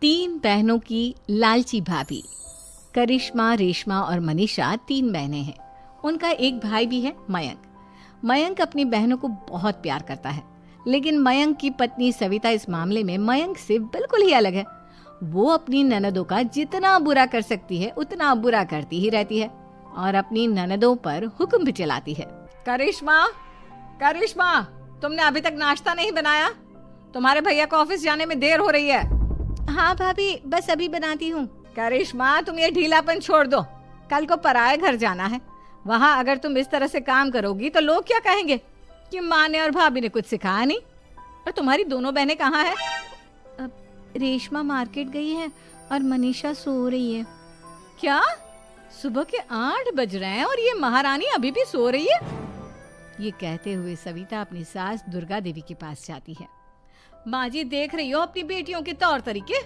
तीन बहनों की लालची भाभी। करिश्मा, रेशमा और मनीषा तीन बहनें हैं। उनका एक भाई भी है, मयंक। मयंक अपनी बहनों को बहुत प्यार करता है, लेकिन मयंक की पत्नी सविता इस मामले में मयंक से बिल्कुल ही अलग है। वो अपनी ननदों का जितना बुरा कर सकती है उतना बुरा करती ही रहती है और अपनी ननदों पर हुक्म भी चलाती है। करिश्मा, करिश्मा, तुमने अभी तक नाश्ता नहीं बनाया? तुम्हारे भैया को ऑफिस जाने में देर हो रही है। हाँ भाभी, बस अभी बनाती हूँ। करिश्मा, तुम ये ढीलापन छोड़ दो। कल को पराये घर जाना है। वहाँ अगर तुम इस तरह से काम करोगी तो लोग क्या कहेंगे कि माँ ने और भाभी ने कुछ सिखाया नहीं। और तुम्हारी दोनों बहनें कहाँ हैं? रेशमा मार्केट गई है और मनीषा सो रही है। क्या? सुबह के 8 बज रहे हैं और ये महारानी अभी भी सो रही है? ये कहते हुए सविता अपनी सास दुर्गा देवी के पास जाती है। माँ जी, देख रही हो अपनी बेटियों के तौर तरीके?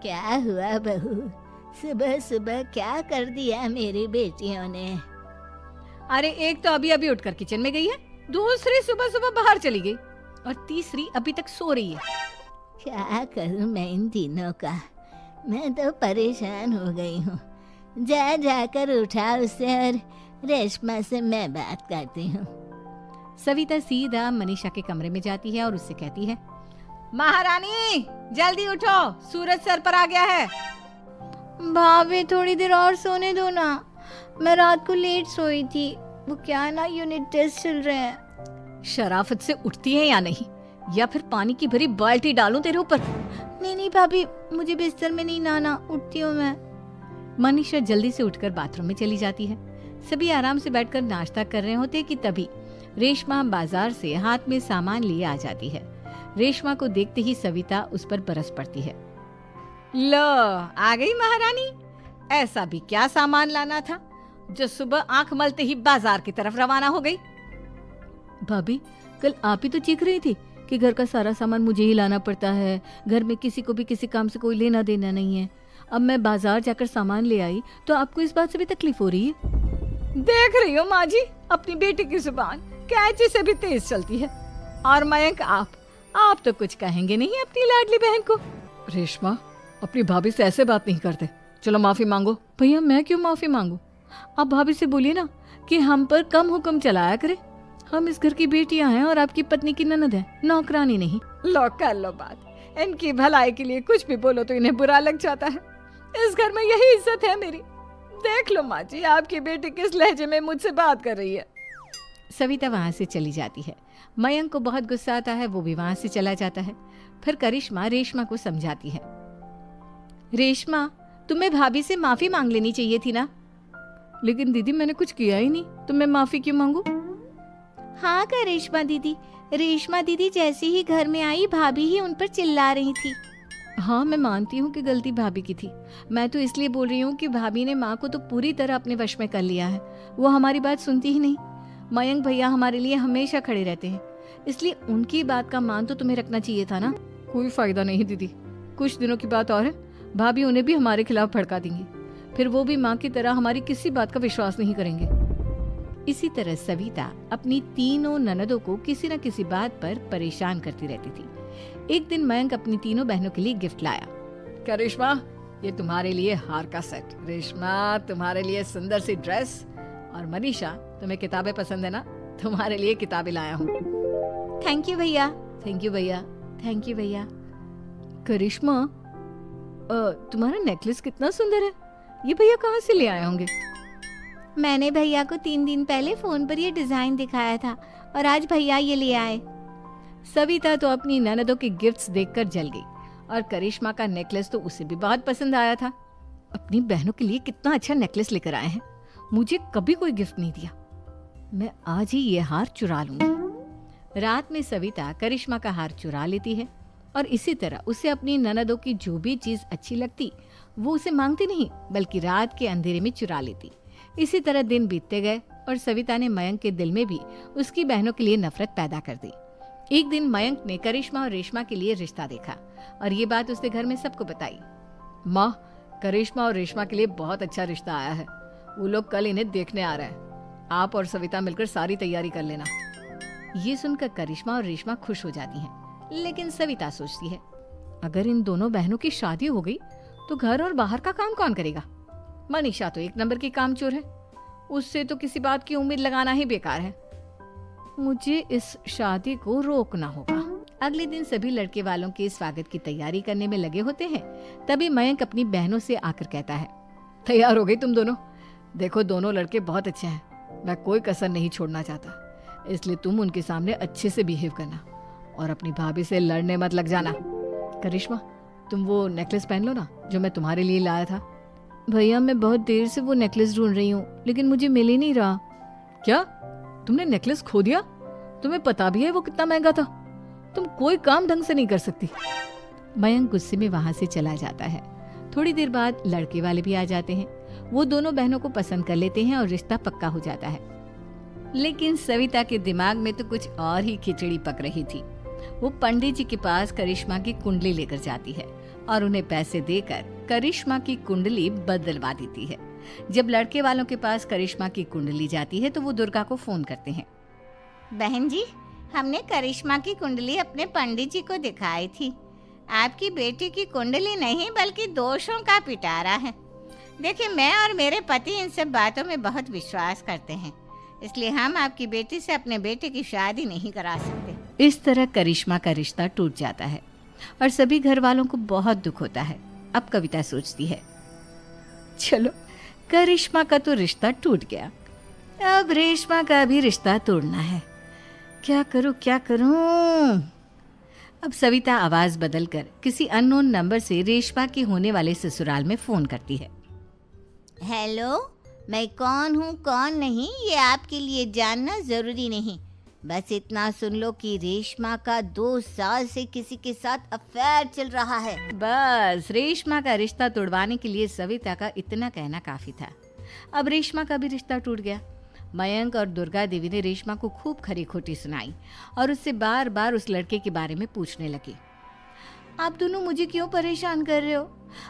क्या हुआ बहू, सुबह सुबह क्या कर दिया मेरी बेटियों ने? अरे एक तो अभी अभी उठकर किचन में गई है, दूसरी सुबह सुबह बाहर चली गई और तीसरी अभी तक सो रही है। क्या करूं मैं इन तीनों का, मैं तो परेशान हो गई हूँ। जा जाकर उठा उसे और रेशमा से मैं बात करती हूँ। सविता सीधा मनीषा के कमरे में जाती है और उससे कहती है, महारानी जल्दी उठो, सूरज सर पर आ गया है। भाभी थोड़ी देर और सोने दो ना, मैं रात को लेट सोई थी। वो क्या ना, यूनिट टेस्ट चल रहे हैं। शराफत से उठती है या नहीं, या फिर पानी की भरी बाल्टी डालूं तेरे ऊपर? नहीं नहीं भाभी, मुझे बिस्तर में नहीं नहाना, उठती हूँ मैं। मनीषा जल्दी से उठकर बाथरूम में चली जाती है। सभी आराम से बैठकर नाश्ता कर रहे होते कि तभी रेशमा बाजार से हाथ में सामान लिए आ जाती है। रेशमा को देखते ही सविता उस पर बरस पड़ती है। लो, आ गई महारानी। ऐसा भी क्या सामान लाना था जो सुबह आंख मलते ही बाजार की तरफ रवाना हो गई? भाभी, कल आप ही तो चीख रही थी कि घर का सारा सामान मुझे ही लाना पड़ता है, घर में किसी को भी किसी काम से कोई लेना देना नहीं है। अब मैं बाजार जाकर सामान ले आई तो आपको इस बात से भी तकलीफ हो रही है? देख रही हो माँ जी, अपनी बेटी की जुबान कैंची से भी तेज चलती है। और मयंक, आप तो कुछ कहेंगे नहीं अपनी लाडली बहन को? रेशमा, अपनी भाभी से ऐसे बात नहीं करते। चलो माफी मांगो। भैया, मैं क्यों माफी मांगू? आप भाभी से बोलिए ना कि हम पर कम हुक्म चलाया करे। हम इस घर की बेटियां हैं और आपकी पत्नी की ननद है, नौकरानी नहीं। लो कर लो बात। इनकी भलाई के लिए कुछ भी बोलो तो इन्हें बुरा लग जाता है। इस घर में यही इज्जत है मेरी। देख लो माँ जी, आपकी बेटी किस लहजे में मुझसे बात कर रही है। सविता वहाँ से चली जाती है। मयंक को बहुत गुस्सा आता है, वो भी वहाँ से चला जाता है। फिर करिश्मा रेशमा को समझाती है। रेशमा, तुम्हें भाभी से माफी मांग लेनी चाहिए थी ना। लेकिन दीदी, मैंने कुछ किया ही नहीं, तो मैं माफी क्यों मांगू? हाँ करिश्मा दीदी, रेशमा दीदी जैसे ही घर में आई भाभी ही उन पर चिल्ला रही थी। हाँ, मैं मानती हूँ कि गलती भाभी की थी। मैं तो इसलिए बोल रही हूँ कि भाभी ने माँ को तो पूरी तरह अपने वश में कर लिया है। वो हमारी बात सुनती ही नहीं। मयंक भैया हमारे लिए हमेशा खड़े रहते हैं, इसलिए उनकी बात का मान तो तुम्हें रखना चाहिए था ना। कोई फायदा नहीं दीदी, कुछ दिनों की बात और है, भाभी उन्हें भी हमारे खिलाफ भड़का देंगी। फिर वो भी माँ की तरह हमारी किसी बात का विश्वास नहीं करेंगे। इसी तरह सविता अपनी तीनों ननदों को किसी न किसी बात पर परेशान करती रहती थी। एक दिन मयंक अपनी तीनों बहनों के लिए गिफ्ट लाया। करिश्मा, ये तुम्हारे लिए हार का सेट। रेशमा, तुम्हारे लिए सुंदर सी ड्रेस। और मनीषा, तुम्हें किताबें पसंद है ना, तुम्हारे लिए किताबें लाया हूँ। थैंक यू भैया। थैंक यू भैया। थैंक यू भैया। करिश्मा, तुम्हारा नेकलेस कितना सुंदर है। ये भैया कहाँ से ले आए होंगे? मैंने भैया को 3 दिन पहले फोन पर ये डिजाइन दिखाया था और आज भैया ये ले आए। सविता तो अपनी ननदों के गिफ्ट्स देखकर जल गई और करिश्मा का नेकलेस तो उसे भी बहुत पसंद आया था। अपनी बहनों के लिए कितना अच्छा नेकलेस लेकर आए हैं, मुझे कभी कोई गिफ्ट नहीं दिया। मैं आज ही ये हार चुरा लूंगी। रात में सविता करिश्मा का हार चुरा लेती है और इसी तरह उसे अपनी ननदों की जो भी चीज अच्छी लगती वो उसे मांगती नहीं, बल्कि रात के अंधेरे में चुरा लेती। इसी तरह दिन बीतते गए और सविता ने मयंक के दिल में भी उसकी बहनों के लिए नफरत पैदा कर दी। एक दिन मयंक ने करिश्मा और रेशमा के लिए रिश्ता देखा और ये बात उसने घर में सबको बताई। माँ, करिश्मा और रेशमा के लिए बहुत अच्छा रिश्ता आया है। वो लोग कल इन्हें देखने आ रहे हैं। आप और सविता मिलकर सारी तैयारी कर लेना। ये सुनकर करिश्मा और रेशमा खुश हो जाती हैं, लेकिन सविता सोचती है, अगर इन दोनों बहनों की शादी हो गई तो घर और बाहर का काम कौन करेगा? मनीषा तो एक नंबर की कामचोर है, उससे तो किसी बात की उम्मीद लगाना ही बेकार है। मुझे इस शादी को रोकना होगा। अगले दिन सभी लड़के वालों के स्वागत की तैयारी करने में लगे होते हैं। तभी मयंक अपनी बहनों से आकर कहता है, तैयार हो गई तुम दोनों? देखो दोनों लड़के बहुत अच्छे हैं, मैं कोई कसर नहीं छोड़ना चाहता, इसलिए तुम उनके सामने अच्छे से बिहेव करना और अपनी भाभी से लड़ने मत लग जाना। करिश्मा, तुम वो नेकलेस पहन लो ना जो मैं तुम्हारे लिए लाया था। भैया मैं बहुत देर से वो नेकलेस ढूंढ रही हूँ, लेकिन मुझे मिल ही नहीं रहा। क्या तुमने नेकलेस खो दिया? तुम्हें पता भी है वो कितना महंगा था? तुम कोई काम ढंग से नहीं कर सकती। मयंक गुस्से में वहां से चला जाता है। थोड़ी देर बाद लड़के वाले भी आ जाते हैं। वो दोनों बहनों को पसंद कर लेते हैं और रिश्ता पक्का हो जाता है। लेकिन सविता के दिमाग में तो कुछ और ही खिचड़ी पक रही थी। वो पंडित जी के पास करिश्मा की कुंडली लेकर जाती है और उन्हें पैसे देकर करिश्मा की कुंडली बदलवा देती है। जब लड़के वालों के पास करिश्मा की कुंडली जाती है तो वो दुर्गा को फोन करते हैं। बहन जी, हमने करिश्मा की कुंडली अपने पंडित जी को दिखाई थी। आपकी बेटी की कुंडली नहीं बल्कि दोषों का पिटारा है। देखिए, मैं और मेरे पति इन सब बातों में बहुत विश्वास करते हैं, इसलिए हम आपकी बेटी से अपने बेटे की शादी नहीं करा सकते। इस तरह करिश्मा का रिश्ता टूट जाता है और सभी घर वालों को बहुत दुख होता है। अब कविता सोचती है, चलो करिश्मा का तो रिश्ता टूट गया, अब रेशमा का भी रिश्ता तोड़ना है। क्या करूं? अब सविता आवाज बदलकर किसी अननोन नंबर से रेशमा के होने वाले ससुराल में फोन करती है। हेलो, मैं कौन हूँ कौन नहीं ये आपके लिए जानना जरूरी नहीं। बस इतना सुन लो कि रेशमा का 2 साल से किसी के साथ अफेयर चल रहा है। बस रेशमा का रिश्ता तोड़वाने के लिए सविता का इतना कहना काफी था। अब रेशमा का भी रिश्ता टूट गया। मयंक और दुर्गा देवी ने रेशमा को खूब खरी खोटी सुनाई और उससे बार बार उस लड़के के बारे में पूछने लगी। आप दोनों मुझे क्यों परेशान कर रहे हो?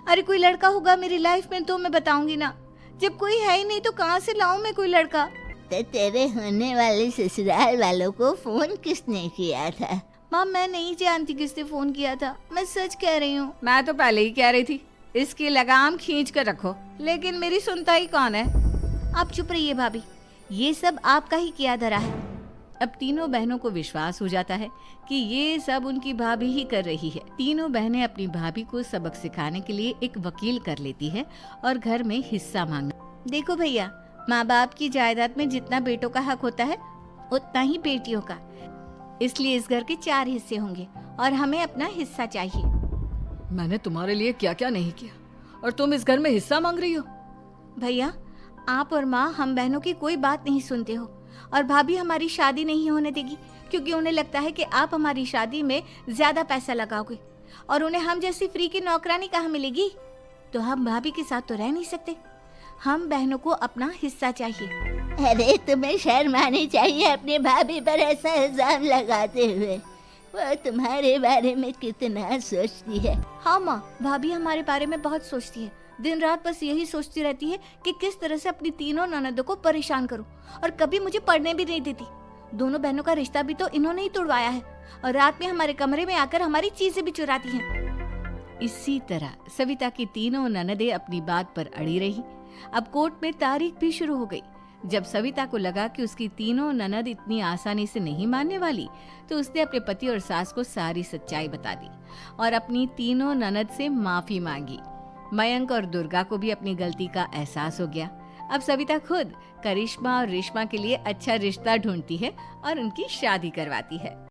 अरे कोई लड़का होगा मेरी लाइफ में तो मैं बताऊंगी ना, जब कोई है ही नहीं तो कहाँ से लाऊं मैं कोई लड़का? तो तेरे होने वाले ससुराल वालों को फोन किसने किया था? माँ मैं नहीं जानती किसने फोन किया था, मैं सच कह रही हूँ। मैं तो पहले ही कह रही थी इसकी लगाम खींच कर रखो, लेकिन मेरी सुनता ही कौन है। आप चुप रहिए भाभी, ये सब आपका ही किया धरा है। अब तीनों बहनों को विश्वास हो जाता है कि ये सब उनकी भाभी ही कर रही है। तीनों बहनें अपनी भाभी को सबक सिखाने के लिए एक वकील कर लेती है और घर में हिस्सा मांगना। देखो भैया, माँ बाप की जायदाद में जितना बेटों का हक होता है उतना ही बेटियों का, इसलिए इस घर के 4 हिस्से होंगे और हमें अपना हिस्सा चाहिए। मैंने तुम्हारे लिए क्या क्या नहीं किया और तुम इस घर में हिस्सा मांग रही हो? भैया, आप और माँ हम बहनों की कोई बात नहीं सुनते हो और भाभी हमारी शादी नहीं होने देगी क्योंकि उन्हें लगता है कि आप हमारी शादी में ज्यादा पैसा लगाओगे और उन्हें हम जैसी फ्री की नौकरानी कहाँ मिलेगी। तो हम भाभी के साथ तो रह नहीं सकते, हम बहनों को अपना हिस्सा चाहिए। अरे तुम्हें शर्म आनी चाहिए अपने भाभी पर ऐसा इल्जाम लगाते हुए। वो तुम्हारे बारे में कितना सोचती है। हाँ माँ, भाभी हमारे बारे में बहुत सोचती है, दिन रात बस यही सोचती रहती है कि किस तरह से अपनी तीनों ननदों को परेशान करूं और कभी मुझे पढ़ने भी नहीं देती। दोनों बहनों का रिश्ता भी तो इन्होंने ही तोड़वाया है और रात में हमारे कमरे में आकर हमारी चीजें भी चुराती हैं। इसी तरह सविता की तीनों ननदें अपनी बात पर अड़ी रही। अब कोर्ट में तारीख भी शुरू हो गई। जब सविता को लगा कि उसकी तीनों ननद इतनी आसानी से नहीं मानने वाली, तो उसने अपने पति और सास को सारी सच्चाई बता दी और अपनी तीनों ननद से माफी मांगी। मयंक और दुर्गा को भी अपनी गलती का एहसास हो गया। अब सविता खुद करिश्मा और रेशमा के लिए अच्छा रिश्ता ढूंढती है और उनकी शादी करवाती है।